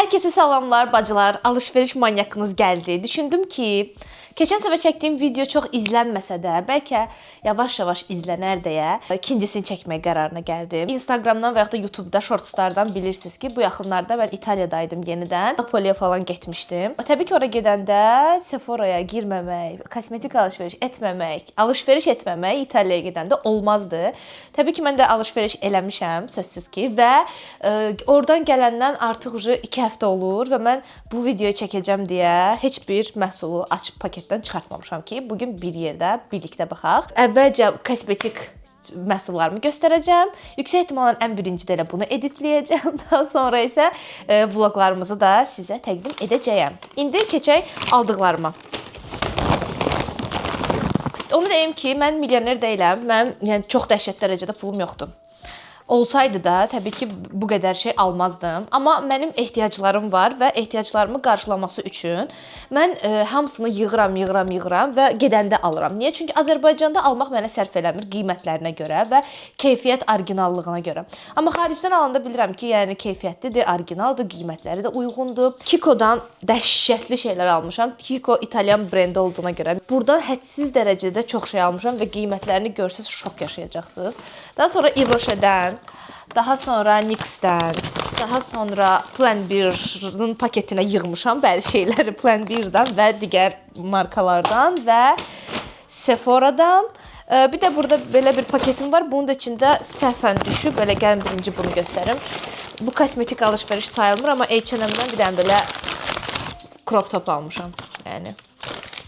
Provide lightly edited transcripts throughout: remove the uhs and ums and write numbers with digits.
Herkese salamlar bacılar, alışveriş manyakınız geldi. Düşündüm ki, keçən səfər çəkdiyim video çox izlənməsə də, bəlkə yavaş-yavaş izlənər deyə ikincisini çəkmək qərarına gəldim. Instagramdan və ya da YouTube'da shortslardan bilirsiniz ki, bu yaxınlarda mən İtaliyadaydım yenidən. Napoliyə falan getmişdim. Təbii ki, ora gedəndə Sephora'ya girməmək, kosmetik alışveriş etməmək İtaliyaya gedəndə olmazdı. Təbii ki, mən də alışveriş eləmişəm, sözsüz ki, və oradan gələndən artıq 2 həftə olur və mən bu videoyu çəkəcəm deyə heç bir məhsulu açıb paketdən çıxartmamışam ki, bugün bir yerdə birlikdə baxaq. Əvvəlcə kosmetik məhsullarımı göstərəcəm. Yüksək ehtimalla ən birincidə elə bunu editləyəcəm. Daha sonra isə vloqlarımızı da sizə təqdim edəcəyəm. İndi keçək aldıqlarıma. Onu deyim ki, mən milyoner deyiləm. Yəni çox dəhşət dərəcədə pulum yoxdur. Olsaydı da təbii ki, bu qədər şey almazdım. Amma mənim ehtiyaclarım var və ehtiyaclarımı qarşılaması üçün mən hamısını yığıram və gedəndə alıram. Niyə? Çünki Azərbaycanda almaq mənə sərf eləmir qiymətlərinə görə və keyfiyyət orijinallığına görə. Amma xaricdən alanda bilirəm ki, yəni keyfiyyətlidir, orijinaldır, qiymətləri də uyğundur. Kiko'dan dəhşətli şeylər almışam. Kiko İtalyan brendi olduğuna görə. Buradan hədsiz dərəcədə çox şey almışam və qiymətlərini görsəz şok yaşayacaqsınız. Daha sonra Yves Rocher'dən, daha sonra NYX'dən, daha sonra Plan 1'in paketinə yığmışam bəzi şeyləri Plan 1'dən və digər markalardan və Sephora'dan. Bir də burada belə bir paketim var. Bunun da içində səhvən düşüb. Belə gəlin birinci bunu göstərim. Bu kosmetik alışveriş sayılmır, amma H&M'dən bir dənə belə crop top almışam. Yəni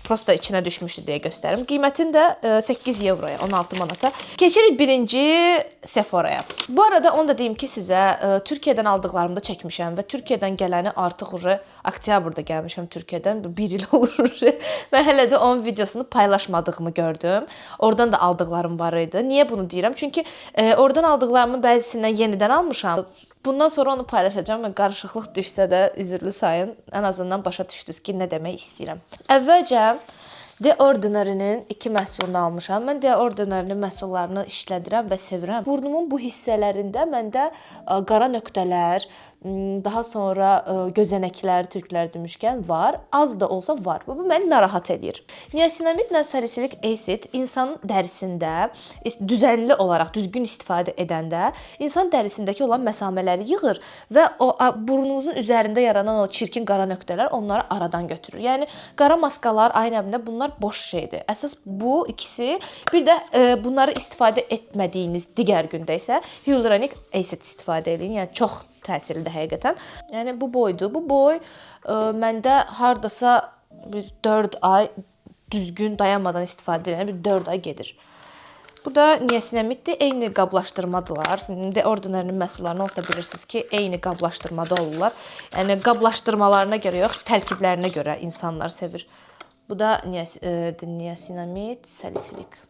prosta içinə düşmüşdü deyə göstərim. Qiymətini də 8 euroya, 16 manata. Keçirik birinci Sephora'ya. Bu arada onu da deyim ki, sizə Türkiyədən aldıqlarımı da çəkmişəm və Türkiyədən gələni artıq oktyabrda gəlmişəm Türkiyədən. 1 il olur. Və hələ də onun videosunu paylaşmadığımı gördüm. Oradan da aldıqlarım var idi. Niyə bunu deyirəm? Çünki oradan aldıqlarımın bəzisindən yenidən almışam. Bundan sonra onu paylaşacağam və qarışıqlıq düşsə də üzrlü sayın. Ən azından başa düşdünüz ki, nə demək istəyirəm. Əvvəlcə The Ordinary'nin 2 məhsulunu almışam. Mən The Ordinary'nin məhsullarını işlədirəm və sevirəm. Burnumun bu hissələrində məndə qara nöqtələr, daha sonra gözənəklər, türklər demişkən var. Az da olsa var. Bu məni narahat edir. Niasinamidlə salisilik asid insanın dərisində düzənli olaraq düzgün istifadə edəndə insan dərisindəki olan məsamələri yığır və o burnunuzun üzərində yaranan o çirkin qara nöqtələr onları aradan götürür. Yəni qara maskalar, ay nəbində bunlar boş şeydir. Əsas bu ikisi. Bir də bunları istifadə etmədiyiniz digər gündə isə hyaluronic asid istifadə edin. Yəni çox təsirlidir həqiqətən. Yəni bu boydur. Bu boy məndə hardasa bir 4 ay düzgün dayanmadan istifadə edən bir 4 ay gedir. Bu da niasinamiddir. Eyni qablaşdırmadılar. The Ordinary'nin məhsullarını olsa bilirsiniz ki, eyni qablaşdırmada olurlar. Yəni qablaşdırmalarına görə yox, tərkiblərinə görə insanlar sevir. Bu da niasinamid, salisilik.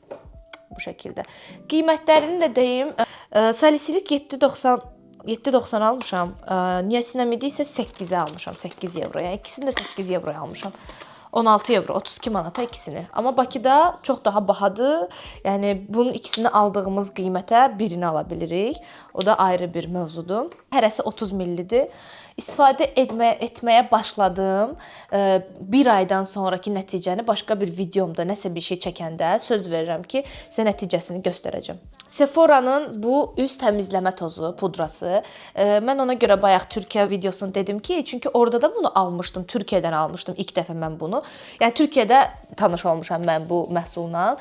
Bu şəkildə. Qiymətlərini də deyim. Salisilik 7.90 almışam. Niasinamidi isə 8-ə almışam. 8 euro. Yəni ikisini də 8 euroya almışam. 16 euro, 32 manata ikisini. Amma Bakıda çox daha bahadır. Yəni bunun ikisini aldığımız qiymətə birini ala bilirik. O da ayrı bir mövzudur. Hərəsi 30 millidir. İstifadə etməyə başladım. Bir aydan sonraki nəticəni başqa bir videomda nəsə bir şey çəkəndə söz verirəm ki, sizə nəticəsini göstərəcəm. Sephora'nın bu üz təmizləmə tozu, pudrası. Mən ona görə bayaq Türkiyə videosunu dedim ki, çünki orada da bunu almışdım. Türkiyədən almışdım ilk dəfə mən bunu. Yəni Türkiyədə tanış olmuşam mən bu məhsulla.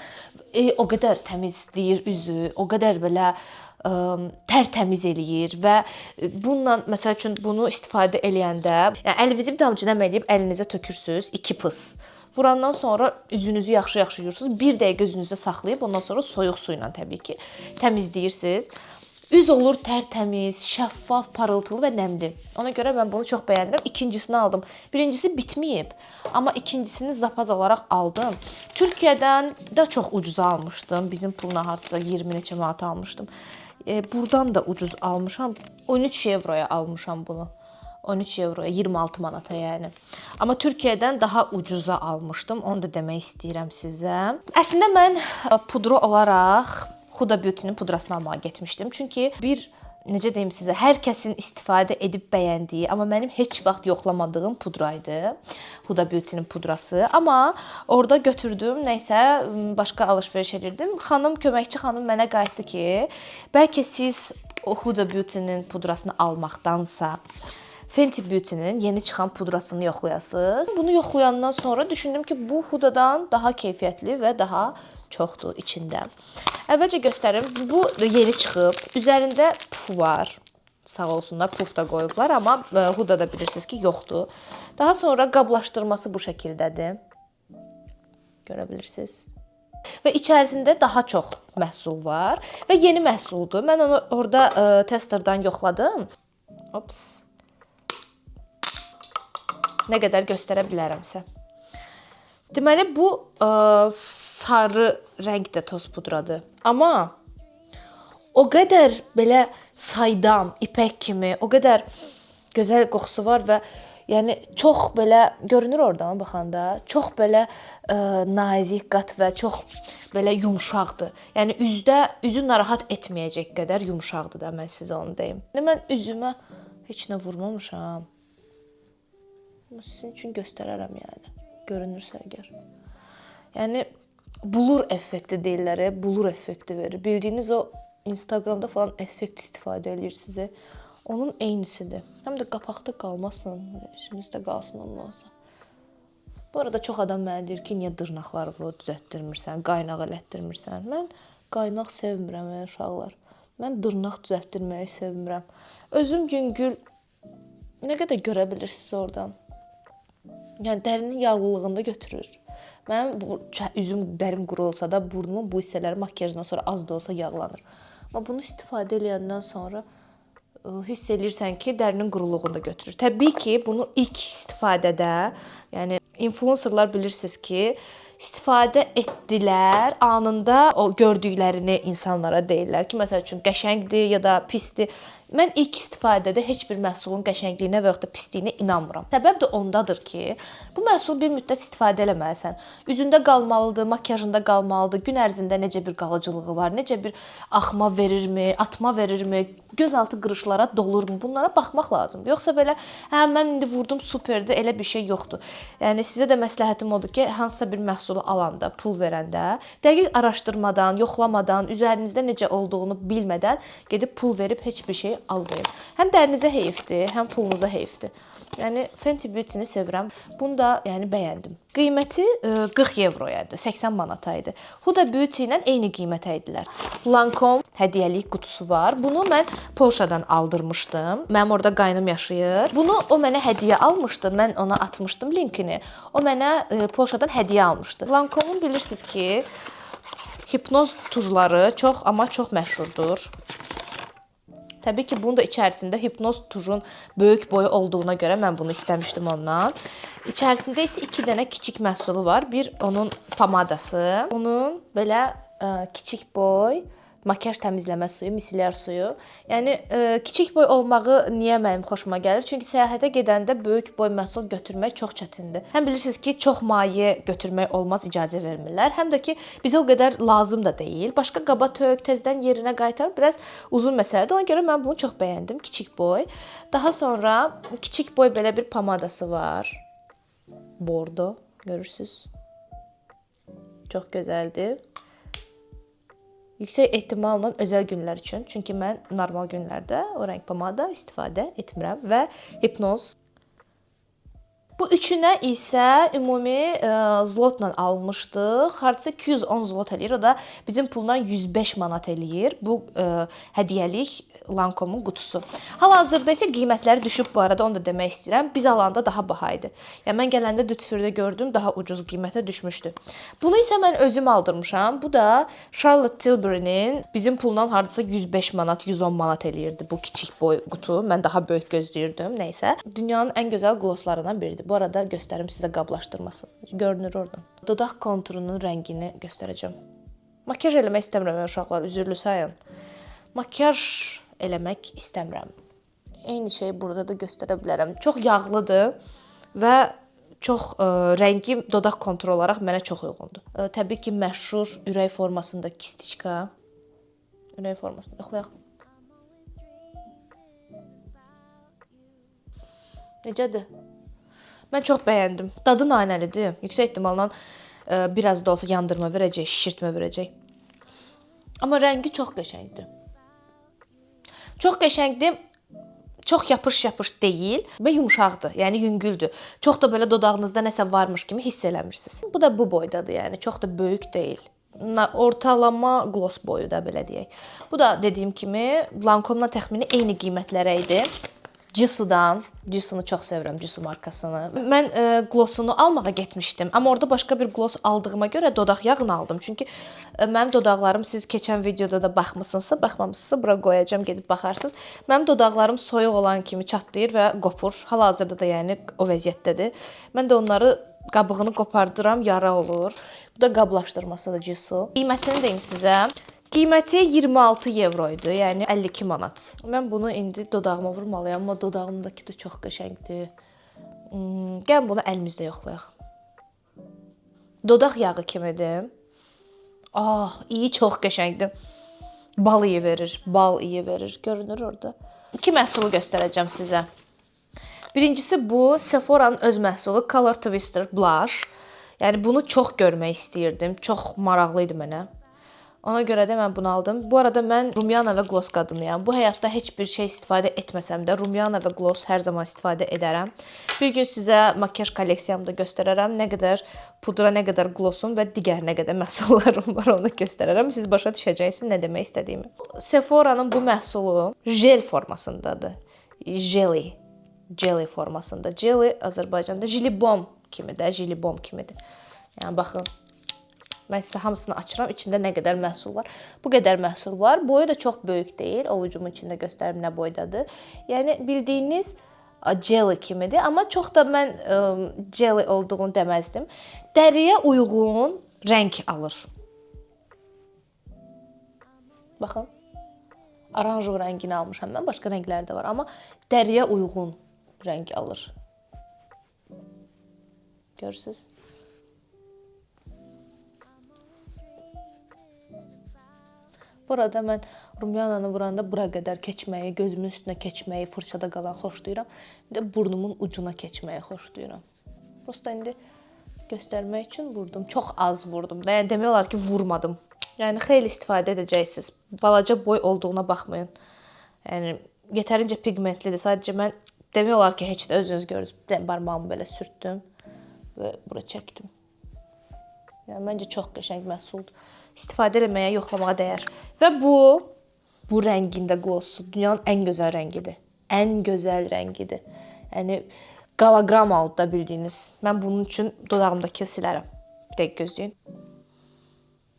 O qədər təmizləyir üzü, o qədər belə tərtəmiz eləyir və bununla məsəl üçün bunu istifadə eləyəndə, yəni əlinizi bir damcı eləyib əlinizə tökürsüz, 2 pıs. Vurandan sonra üzünüzü yaxşı-yaxşı yuyursunuz. 1 dəqiqə üzünüzdə saxlayıb ondan sonra soyuq su ilə təbii ki təmizləyirsiniz. Üz olur tərtəmiz, şəffaf, parıltılı və nəmli. Ona görə mən bunu çox bəyənirəm. İkincisini aldım. Birincisi bitməyib, amma ikincisini zapaz olaraq aldım. Türkiyədən də çox ucuza almışdım. Bizim puluna hardasa 20 neçə manata almışdım. Buradan da ucuz almışam. 13 euroya almışam bunu. 13 euroya, 26 manata yəni. Amma Türkiyədən daha ucuza almışdım. Onu da demək istəyirəm sizə. Əslində mən pudra olaraq Huda Beauty'nin pudrasını almağa getmişdim. Çünki bir necə deyim sizə, hər kəsin istifadə edib bəyəndiyi, amma mənim heç vaxt yoxlamadığım pudra idi. Huda Beauty-nin pudrası. Amma orada götürdüm, nəysə başqa alış-veriş edirdim. Köməkçi xanım mənə qayıtdı ki, bəlkə siz o Huda Beauty-nin pudrasını almaqdansa Fenty Beauty-nin yeni çıxan pudrasını yoxlayasınız. Bunu yoxlayandan sonra düşündüm ki, bu Huda'dan daha keyfiyyətli və daha çoxdur içində. Əvvəlcə göstərim. Bu yeni çıxıb. Üzərində puf var. Sağ olsunlar, puf da qoyublar, amma Huda'da bilirsiniz ki, yoxdur. Daha sonra qablaşdırması bu şəkildədir. Görə bilirsiniz. Və içərisində daha çox məhsul var və yeni məhsuldur. Mən onu orada testerdən yoxladım. Ops. Nə qədər göstərə bilərəmsə. Deməli, bu sarı rəngdə toz pudradır. Amma o qədər belə saydam, ipək kimi, o qədər gözəl qoxusu var və yəni çox belə görünür oradan baxanda, çox belə nazik, qat və çox belə yumşaqdır. Yəni üzü narahat etməyəcək qədər yumşaqdır da, mən sizə onu deyim. Mən üzümə heç nə vurmamışam. Sizin üçün göstərərəm yəni. Görünürsə əgər. Yəni blur effekti deyirlər, blur effekti verir. Bildiyiniz o Instagramda falan effekt istifadə edir sizə. Onun eynisidir. Həm də qapaqda qalmasın, işimizdə qalsın ondan sonra. Bu arada çox adam mənə deyir ki, niyə dırnaqlarını düzəltdirmirsən, qaynaq elətdirmirsən? Mən qaynaq sevmirəm uşaqlar. Mən dırnaq düzəltdirməyi sevmirəm. Özüm yüngül nə qədər görə bilirsiniz oradan? Yəni dərinin yağlılığında götürür. Mənim üzüm dərim quru olsa da burnumun bu hissələri makiyajdan sonra az da olsa yağlanır. Amma bunu istifadə edəndən sonra hiss edirsən ki, dərinin quruluğunu da götürür. Təbii ki, bunu ilk istifadədə, yəni influencerlar bilirsiniz ki, istifadə etdilər, anında o gördüklərini insanlara deyirlər ki, məsəl üçün qəşəngdir ya da pisdir. Mən ilk istifadədə heç bir məhsulun qəşəngliyinə və ya da pisliyinə inanmıram. Səbəb də ondadır ki, bu məhsulu bir müddət istifadə eləməlisən. Üzündə qalmalıdır, makiyajında qalmalıdır. Gün ərzində necə bir qalıcılığı var, necə bir axma verirmi, atma verirmi, gözaltı qırışlara dolurmu? Bunlara baxmaq lazımdır. Yoxsa belə, hə mən indi vurdum, superdir, elə bir şey yoxdur. Yəni sizə də məsləhətim odur ki, hansısa bir məhsulu alanda, pul verəndə, dəqiq araşdırmadan, yoxlamadan, üzərinizdə necə olduğunu bilmədən gedib pul verib heç bir şey almayın. Həm dərinizə heyfdir, həm pulunuza heyfdir. Yəni Fenty Beauty-ni sevirəm. Bunu da yəni bəyəndim. Qiyməti 40 evroyaydı, 80 manata idi. Huda Beauty ilə eyni qiymətə idilər. Lancome hədiyyəlik qutusu var. Bunu mən Polşadan aldırmışdım. Mənim orada qaynım yaşayır. Bunu o mənə hədiyyə almışdı. Mən ona atmışdım linkini. O mənə Polşadan hədiyyə almışdı. Lancome'un bilirsiniz ki, hipnoz tuzları çox məşhurdur. Təbii ki, bunun da içərisində hipnoz tujun böyük boyu olduğuna görə mən bunu istəmişdim ondan. İçərisində isə 2 dənə kiçik məhsulu var. Bir onun pomadası, onun belə kiçik boy makiyaj təmizləmə suyu, misellar suyu. Yəni kiçik boy olmağı niyə mənim xoşuma gəlir? Çünki səyahətə gedəndə böyük boy məhsul götürmək çox çətindir. Həm bilirsiniz ki, çox maye götürmək olmaz, icazə vermirlər. Həm də ki, bizə o qədər lazım da deyil. Başqa qaba tök, tezdən yerinə qaytar, biraz uzun məsələdir. Ona görə mən bunu çox bəyəndim, kiçik boy. Daha sonra kiçik boy belə bir pomadası var. Bordo, görürsüz. Çox gözəldir. Yüksək ehtimalla özəl günlər üçün. Çünki mən normal günlərdə o rəng pomada istifadə etmirəm və hipnoz. Bu üçünə isə ümumi zlotla almışdıq. Hardasa 210 zlot eləyir. O da bizim puldan 105 manat eləyir. Bu hədiyyəlik Lancome'un qutusu. Hal-hazırda isə qiymətləri düşüb bu arada, onu da demək istəyirəm. Biz alanda daha baha idi. Yəni mən gələndə Duty-Free'də gördüm, daha ucuz qiymətə düşmüşdü. Bunu isə mən özüm aldırmışam. Bu da Charlotte Tilbury'nin bizim puldan hardasa 105 manat, 110 manat eləyirdi bu kiçik boy qutu. Mən daha böyük gözləyirdim, nəysə. Dünyanın ən gözəl glosslarından biridir. Bu arada göstərim sizə qablaşdırmasın. Görünür oradan. Dodaq konturunun rəngini göstərəcəm. Makiyaj eləmək istəmirəm uşaqlar, üzürlü sayın. Makiyaj eləmək istəmirəm. Eyni şey burada da göstərə bilərəm. Çox yağlıdır və çox rəngi dodaq konturu olaraq mənə çox uyğundur. Təbii ki, məşhur ürək formasında kistiçka. Ürək formasında yoxlayaq. Necədir? Mən çox bəyəndim. Dadı nanəlidir. Yüksək ehtimalla biraz da olsa yandırma verəcək, şişirtmə verəcək. Amma rəngi çox qəşəngdir. Çox qəşəngdir. Çox yapış-yapış deyil və yumşaqdır. Yəni yüngüldür. Çox da belə dodağınızda nəsə varmış kimi hiss eləmirsiniz. Bu da bu boydadır, yəni çox da böyük deyil. Ortalama gloss boyu da belə deyək. Bu da dediyim kimi Lancome'la təxmini eyni qiymətlərə idi. Jisoo'dan, Jisoo'nu çox sevirəm, Jisoo markasını. Mən glossunu almağa getmişdim, amma orada başqa bir gloss aldığıma görə dodaq yağını aldım. Çünki mənim dodaqlarım siz keçən videoda da baxmısınızsa, baxmamısınızsa bura qoyacağam, gedib baxarsınız. Mənim dodaqlarım soyuq olan kimi çatlayır və qopur. Hal-hazırda da yəni o vəziyyətdədir. Mən də onları qabığını qopardıram, yara olur. Bu da qablaşdırmasıdır Jisoo. Qiymətini deyim sizə. Qiyməti 26 evro idi, yəni 52 manat. Mən bunu indi dodağıma vurmalıyam, amma dodağımdakı da çox qəşəngdir. Gəlin bunu əlimizdə yoxlayaq. Dodaq yağı kimidir. İyi, çox qəşəngdir. Bal iyi verir, bal iyi verir. Görünür orada. İki məhsulu göstərəcəm sizə. Birincisi bu Sephora'nın öz məhsulu Color Twister Blush. Yəni bunu çox görmək istəyirdim. Çox maraqlı idi mənə. Ona görə də mən bunu aldım. Bu arada mən rumyana və gloss qadınıyam. Bu həyatda heç bir şey istifadə etməsəm də rumyana və gloss hər zaman istifadə edərəm. Bir gün sizə makiyaj kolleksiyamda göstərərəm. Nə qədər pudra, nə qədər glossum və digər nə qədər məhsullarım var, onu göstərərəm. Siz başa düşəcəksiniz nə demək istədiyimi. Sephora'nın bu məhsulu jel formasındadır. Jelly formasında. Jelly Azərbaycanda jilibom kimidir, jilibom kimidir. Yəni baxın. Mən sizə hamısını açıram. İçində nə qədər məhsul var. Bu qədər məhsul var. Boyu da çox böyük deyil. Ovucumun içində göstərim nə boydadır. Yəni bildiyiniz jelly kimidir. Amma çox da mən jelly olduğunu deməzdim. Dəriyə uyğun rəng alır. Baxın. Oranjov rəngini almışam mən. Başqa rənglər də var. Amma dəriyə uyğun rəng alır. Görürsünüz? Burada mən rumyananı vuranda bura qədər keçməyi, gözümün üstünə keçməyi, fırçada qalan xoşlayıram. Bir də burnumun ucuna keçməyi xoşlayıram. Prosta indi göstərmək üçün vurdum. Çox az vurdum. Yəni demək olar ki, vurmadım. Yəni xeyli istifadə edəcəksiniz. Balaca boy olduğuna baxmayın. Yəni yetərincə pigmentlidir. Sadəcə mən demək olar ki, heç də özünüz görürsünüz. Barmağımı belə sürtdüm və bura çəkdim. Yəni məncə çox qəşəng məhsuldur. İstifadə etməyə, yoxlamağa dəyər. Və bu rəngində glossu dünyanın ən gözəl rəngidir. Ən gözəl rəngidir. Yəni qalagramalıdır da bildiyiniz. Mən bunun üçün dodağımdakı silərəm. Bir dəqiqə gözləyin.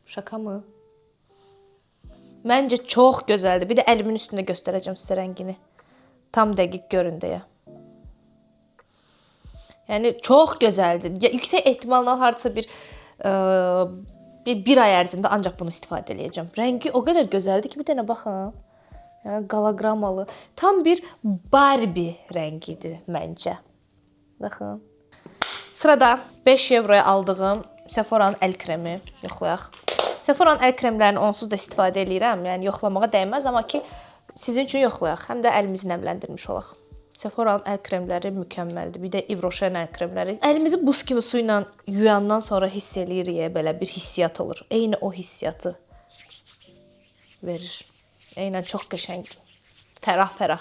Şaka mı? Məncə çox gözəldir. Bir də əlimin üstündə göstərəcəm sizə rəngini. Tam dəqiq görün deyə. Yəni çox gözəldir. Yüksək ehtimalla hardasa bir ay ərzində ancaq bunu istifadə edəcəm. Rəngi o qədər gözəldir ki, bir dənə baxın. Yəni qalagramalı. Tam bir Barbie rəngidir məncə. Baxın. Sırada 5 evroya aldığım Sephora'nın əl kremi yoxlayaq. Sephora'nın əl kremlərini onsuz da istifadə edirəm. Yəni yoxlamağa dəyməz, amma ki sizin üçün yoxlayaq. Həm də əlimizi nəmləndirmiş olaq. Sephora'nın əl kremləri mükəmməldir. Bir də Yves Rocher'ın əl kremləri. Əlimizi buz kimi su ilə yuyandan sonra hiss eləyirik, belə bir hissiyat olur. Eyni o hissiyatı verir. Eynən çox qəşəngdir. Fərah-fərah.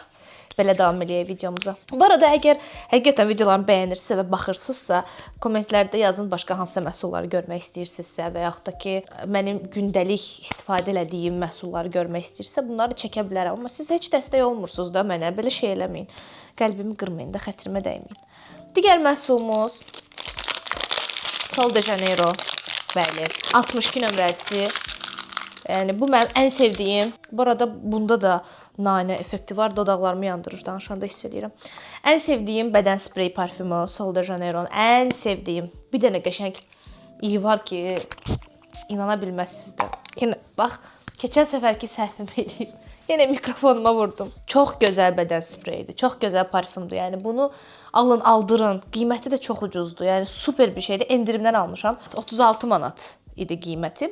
Belə davam eləyək videomuza. Bu arada əgər həqiqətən videolarımı bəyənirsinizsə və baxırsınızsa, kommentlərdə yazın başqa hansısa məhsulları görmək istəyirsinizsə və yaxud da ki, mənim gündəlik istifadə elədiyim məhsulları görmək istəyirsinizsə, bunları çəkə bilərəm. Amma siz heç dəstək olmursunuz da mənə. Belə şey eləməyin. Qəlbimi qırmayın da, xətrimə dəyməyin. Digər məhsulumuz Sol de Janeiro. Bəli, 62 nömrəsi. Yəni bu mənim ən sevdiyim. Bu arada bunda da nanə effekti var. Dodaqlarımı yandırır, danışanda hiss edirəm. Ən sevdiyim bədən spreyi parfümu Sol de Janeiro'nun ən sevdiyim. Bir dənə qəşəng iyi var ki, inana bilməzsiniz də. Yenə bax, keçən səfərki səhvimi eləyib. Yenə mikrofonuma vurdum. Çox gözəl bədən spreyidir. Çox gözəl parfümdür. Yəni bunu alın, aldırın. Qiyməti də çox ucuzdur. Yəni super bir şeydir. Endirimdən almışam. 36 manat. idi qiyməti.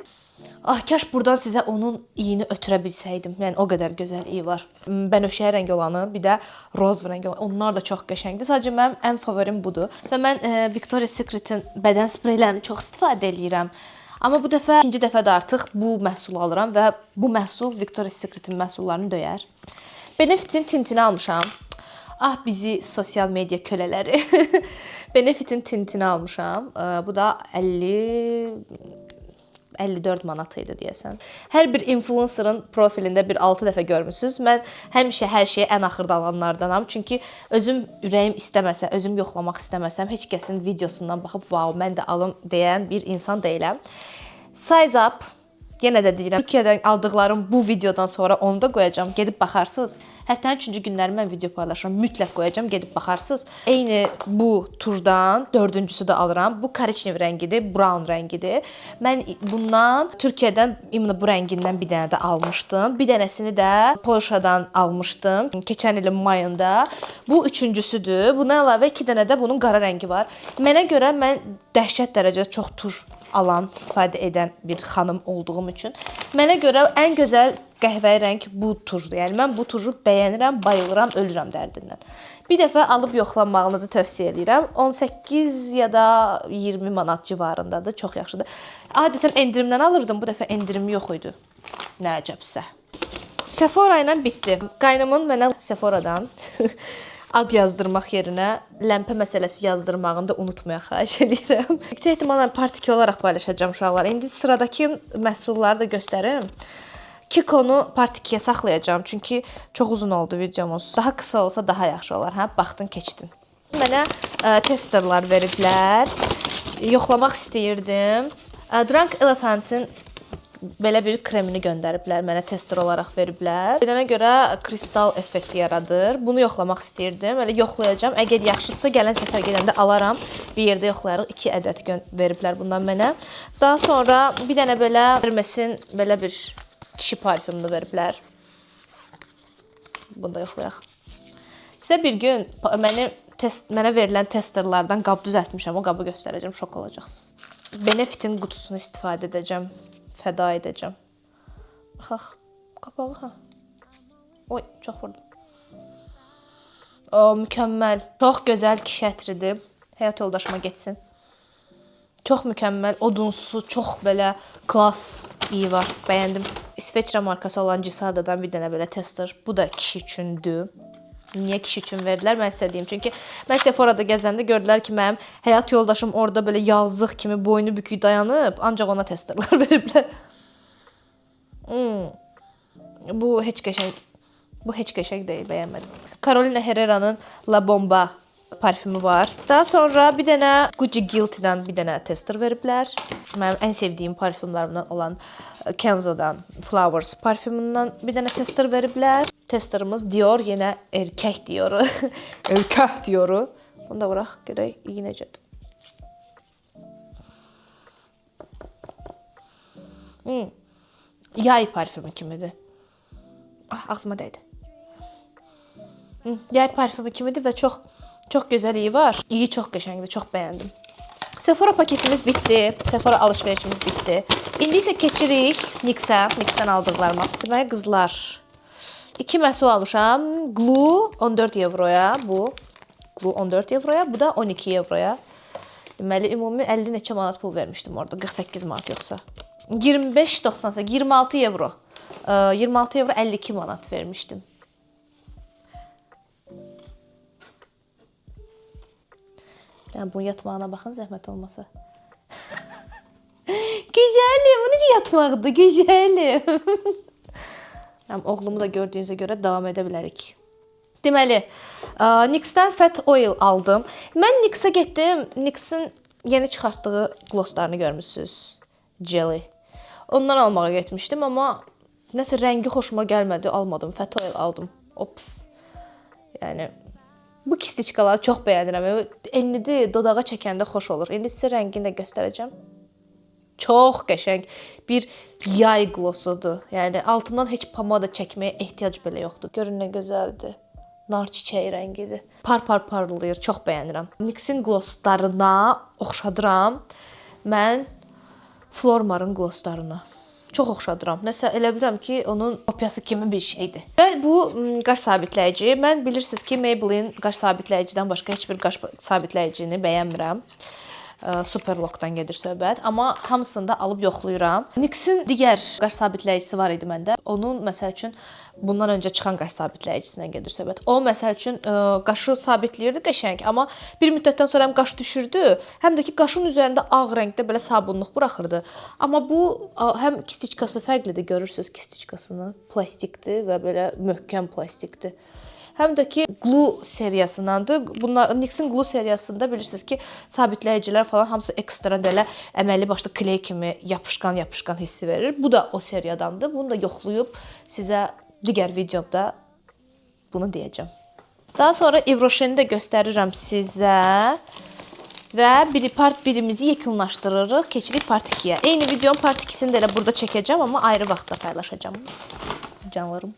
Kaş buradan sizə onun iyini ötürə bilsəydim. Yəni o qədər gözəl iyi var. Bənövşəyi rəngi olanı, bir də roz rəngi olanı. Onlar da çox qəşəngdir. Sadəcə mənim ən favorim budur. Və mən Victoria's Secret-in bədən spreylərini çox istifadə edirəm. Amma bu dəfə ikinci dəfə də artıq bu məhsulu alıram və bu məhsul Victoria's Secret-in məhsullarını döyər. Benefit'in tintini almışam. Bizi sosial media kölələri. Benefit'in tintini almışam. Bu da 54 manat idi deyəsən. Hər bir influencerın profilində bir 6 dəfə görmüsüz. Mən həmişə hər şeyi ən axırda alanlardanam. Çünki özüm ürəyim istəməsə, özüm yoxlamaq istəməsəm, heç kəsin videosundan baxıb "Vau, mən də alım" deyən bir insan deyiləm. Size Up, yenə də deyirəm, Türkiyədən aldıqlarım bu videodan sonra onu da qoyacağam. Gedib baxarsınız. Həftənin 3-cü günləri mən video paylaşıram. Mütləq qoyacağam, gedib baxarsınız. Eyni bu turdan 4-cüsü də alıram. Bu korичневый rəngidir, brown rəngidir. Mən bundan Türkiyədən imенно bu rəngindən bir dənə də almışdım. Bir dənəsini də Polşadan almışdım. Keçən ilin mayında. Bu 3-cüsüdür. Buna əlavə 2 dənə də bunun qara rəngi var. Mənə görə mən dəhşət dərəcədə çox tur alan, istifadə edən bir xanım olduğum üçün mənə görə ən gözəl qəhvəyi rəng bu turdur. Yəni mən bu turu bəyənirəm, bayılıram, ölürəm dərdindən. Bir dəfə alıb yoxlanmağınızı tövsiyə edirəm. 18 ya da 20 manat civarındadır. Çox yaxşıdır. Adətən endirimdən alırdım. Bu dəfə endirim yox idi. Nə əcəbsə. Sephora ilə bitdi. Qaynımın mənə Sephora'dan ad yazdırmaq yerinə ləmpə məsələsi yazdırmağını da unutmayaq, xahiş edirəm. Yüksək ehtimalla part 2 olaraq paylaşacağam uşaqlar. İndi sıradakı məhsulları da göstərim. Kikonu part 2-yə saxlayacağam. Çünki çox uzun oldu videomuz. Daha qısa olsa daha yaxşı olar. Baxdın, keçdin. Mənə testerlar veriblər. Yoxlamaq istəyirdim. Drunk Elephant-in belə bir kremini göndəriblər. Mənə tester olaraq veriblər. Dediyinə görə kristal effekti yaradır. Bunu yoxlamaq istəyirdim. Elə yoxlayacağam. Əgər yaxşıdırsa gələn səfər gedəndə alaram. Bir yerdə yoxlayarıq. 2 ədəd veriblər bundan mənə. Daha sonra bir dənə belə Hermes'in belə bir kişi parfümünü veriblər. Bunu da yoxlayaq. Sizə bir gün mənə verilən testerlardan qab düzəltmişəm. O qabı göstərəcəm. Şok olacaqsınız. Benefit'in qutusunu istifadə edəcəm. Fəda edəcəm. Baxaq, qapağı, Oy, çox vurdum. Mükəmməl. Çox gözəl kişi ətridir. Həyat yoldaşıma getsin. Çox mükəmməl, odunsu, çox belə klass iyi var. Bəyəndim. İsveçrə markası olan Cisadadan bir dənə belə tester. Bu da kişi üçündür. Niyə kişi üçün verdilər? Mən sizə deyim. Çünki mən Sephora'da gəzəndə gördülər ki, mənim həyat yoldaşım orada belə yazıq kimi boynu bükük dayanıb, ancaq ona testerlar veriblər. Bu heç qəşəng deyil, bəyənmədim. Carolina Herrera'nın La Bomba parfümü var. Daha sonra bir dənə Gucci Guilty'dən bir dənə tester veriblər. Mənim ən sevdiyim parfümlərimdən olan Kenzo'dan Flowers parfümündən bir dənə tester veriblər. Testerimiz Dior, yenə erkək Dioru. Erkək Dioru. Bunu da vuraq, görək iyi necədir. Yay parfümü kimidir. Ağzıma dəydi. Yay parfümü kimidir və çox gözəl iyi var. İyi çox qəşəngdir, çox bəyəndim. Sephora paketimiz bitdi. Sephora alış-verişimiz bitdi. İndi isə keçirik NYX-ə, NYX-dən aldıqlarıma. Deməli qızlar, 2 məhsul almışam. Glue 14 euroya, bu. Glue 14 euroya, bu da 12 euroya. Deməli ümumi 50 neçə manat pul vermişdim orada. 48 manat yoxsa. 25.98, 26 euro. 26 euro 52 manat vermişdim. Yəni bunun yatmağına baxın, zəhmət olmasa. Gözəlim, bu necə yatmaqdır, gözəlim. Oğlumu da gördüyünüzə görə davam edə bilərik. Deməli, NYX-dən Fat Oil aldım. Mən NYX-ə getdim. NYX-in yeni çıxartdığı glosslarını görmüsünüz. Jelly. Ondan almağa getmişdim, amma nəsə rəngi xoşuma gəlmədi, almadım. Fat Oil aldım. Ops. Yəni bu kistiçkaları çox bəyənirəm. Enlidi dodağa çəkəndə xoş olur. İndi sizə rəngini də göstərəcəm. Çox qəşəng bir yay glossudur. Yəni altından heç pomada çəkməyə ehtiyac belə yoxdur. Görün nə gözəldir. Nar çiçəyi rəngidir. Par-par parlayır. Çox bəyənirəm. NYX-in glosslarına oxşadıram. Mən Flormarın glosslarını. Çox oxşadıram. Nəsə elə bilirəm ki, onun kopyası kimi bir şeydir. Və bu qaş sabitləyici. Mən bilirsiniz ki, Maybelline qaş sabitləyicidən başqa heç bir qaş sabitləyicini bəyənmirəm. Superlockdan gedir söhbət, amma hamısını da alıb yoxlayıram. NYX-in digər qaş sabitləyicisi var idi məndə. Onun məsəl üçün bundan öncə çıxan qaş sabitləyicisindən gedir söhbət. O məsəl üçün qaşı sabitləyirdi qəşəng, amma bir müddətdən sonra həm qaş düşürdü, həm də ki qaşın üzərində ağ rəngdə belə sabunluq buraxırdı. Amma bu həm kistiçkası fərqlidir, görürsüz kistiçkasını. Plastikdir və belə möhkəm plastikdir. Həm də ki Glue seriyasındandır. Bunlar NYX-in Glue seriyasında bilirsiniz ki, sabitləyicilər falan hamısı ekstra belə əməlli başlı kley kimi yapışqan hissi verir. Bu da o seriyadandır. Bunu da yoxlayıb sizə digər videomda bunu deyəcəm. Daha sonra Yves Rocher'ni də göstərirəm sizə. Və part 1-imizi yekunlaşdırırıq. Keçirik part 2-yə. Eyni videonun part 2-sini də elə burada çəkəcəm, amma ayrı vaxtda paylaşacağım. Canlarım.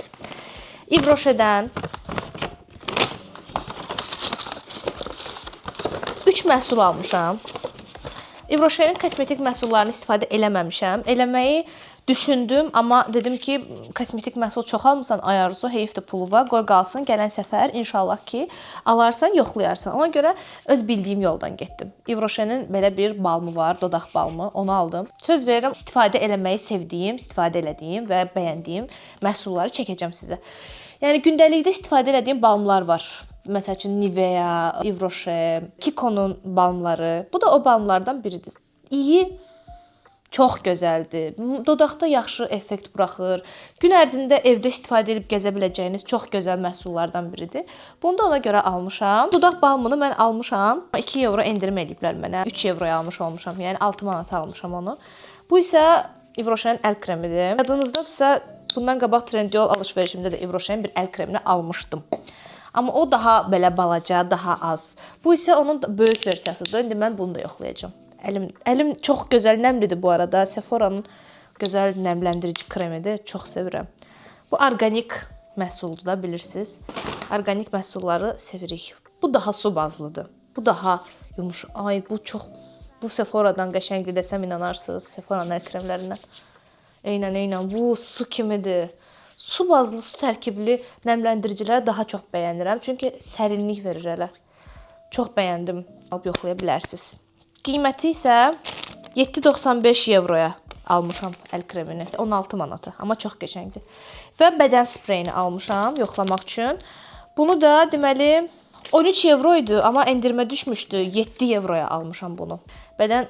Yves Rocher'dən 3 məhsul almışam. Yves Rocher'in kosmetik məhsullarını istifadə eləməmişəm. Eləməyi düşündüm, amma dedim ki, kosmetik məhsul çox almısan, ayarısı, heyifdir pulu var, qoy qalsın, gələn səfər inşallah ki, alarsan, yoxlayarsan. Ona görə öz bildiyim yoldan getdim. Yves Rocher'in belə bir balmı var, dodaq balmı, onu aldım. Söz verirəm, istifadə eləməyi sevdiyim, istifadə elədiyim və bəyəndiyim məhsulları çəkəcəm sizə. Yəni, gündəlikdə istifadə elədiyim balmlar var. Məsəl üçün Nivea, Yves Rocher, Kiko'nun balmları. Bu da o balmlardan biridir. İyi, çox gözəldir. Dodaqda yaxşı effekt buraxır. Gün ərzində evdə istifadə edib gəzə biləcəyiniz çox gözəl məhsullardan biridir. Bunu da ona görə almışam. Dodaq balmını mən almışam. 2 euro endirim ediblər mənə. 3 euroya almış olmuşam. Yəni 6 manata almışam onu. Bu isə Yves Rocher'in əl kremidir. Yadınızdadırsa, bundan qabaq Trendyol alış-verişimdə də Yves Rocher'in bir əl kremini almışdım. Amma o daha belə balaca, daha az. Bu isə onun böyük versiyasıdır. İndi mən bunu da yoxlayacağam. Əlim çox gözəl nəmlidir bu arada. Sephora'nın gözəl nəmləndirici kremidir. Çox sevirəm. Bu organik məhsuldur da, bilirsiniz. Organik məhsulları sevirik. Bu daha su bazlıdır. Bu daha yumuşaq. Ay, bu Sephora'dan qəşəngdir desəm inanarsınız. Sephora'nın əl kremlərindən. Eynən, bu su kimidir. Su bazlı, su tərkibli nəmləndiriciləri daha çox bəyənirəm. Çünki sərinlik verir elə. Çox bəyəndim. Alıb yoxlaya bilərsiniz. Qiyməti isə 7.95 euroya almışam əl kremini. 16 manata. Amma çox qəşəngdir. Və bədən spreyini almışam yoxlamaq üçün. Bunu da deməli 13 euro idi, amma endirmə düşmüşdü. 7 euroya almışam bunu. Bədən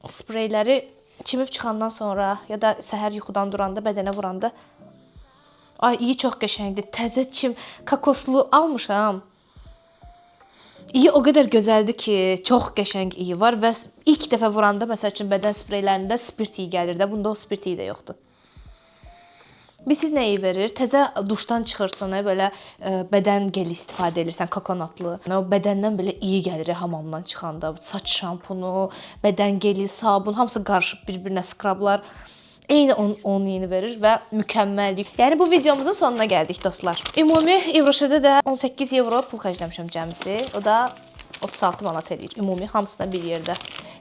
spreyləri çimib çıxandan sonra ya da səhər yuxudan duranda, bədənə vuranda ay, iyi, çox qəşəngdir. Təzə çim, kokoslu almışam. İyi o qədər gözəldir ki, çox qəşəng iyi var və ilk dəfə vuranda məsəl üçün bədən spreylərində spirt iyi gəlir də, bunda o spirt iyi də yoxdur. Bilirsiniz nə iyi verir? Təzə duşdan çıxırsan, belə bədən geli istifadə edirsən, kokonatlı. O bədəndən belə iyi gəlir hamamdan çıxanda. Saç şampunu, bədən geli, sabun, hamısı qarışıb bir-birinə skrablar. Eyni onun iyini verir və mükəmməllik. Yəni bu videomuzun sonuna gəldik dostlar. Ümumi Yves Rocher'də də 18 euro pul xərcləmişəm cəmsi. O da 36 manat edir. Ümumi hamısına bir yerdə.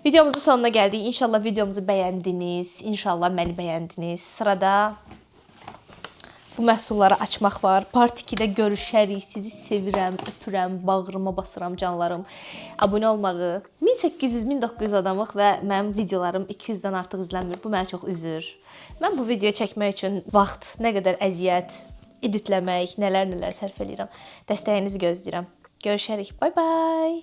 Videomuzun sonuna gəldik. İnşallah videomuzu bəyəndiniz. İnşallah məni bəyəndiniz. Sırada bu məhsulları açmaq var. Part 2-də görüşərik. Sizi sevirəm, öpürəm, bağrıma basıram canlarım. Abunə olmağı. 1800-1900 adamıq və mənim videolarım 200-dən artıq izlənmir. Bu mənə çox üzür. Mən bu videoyu çəkmək üçün vaxt, nə qədər əziyyət, editləmək, nələr sərf edirəm. Dəstəyinizi gözləyirəm. Görüşərik. Bye bye.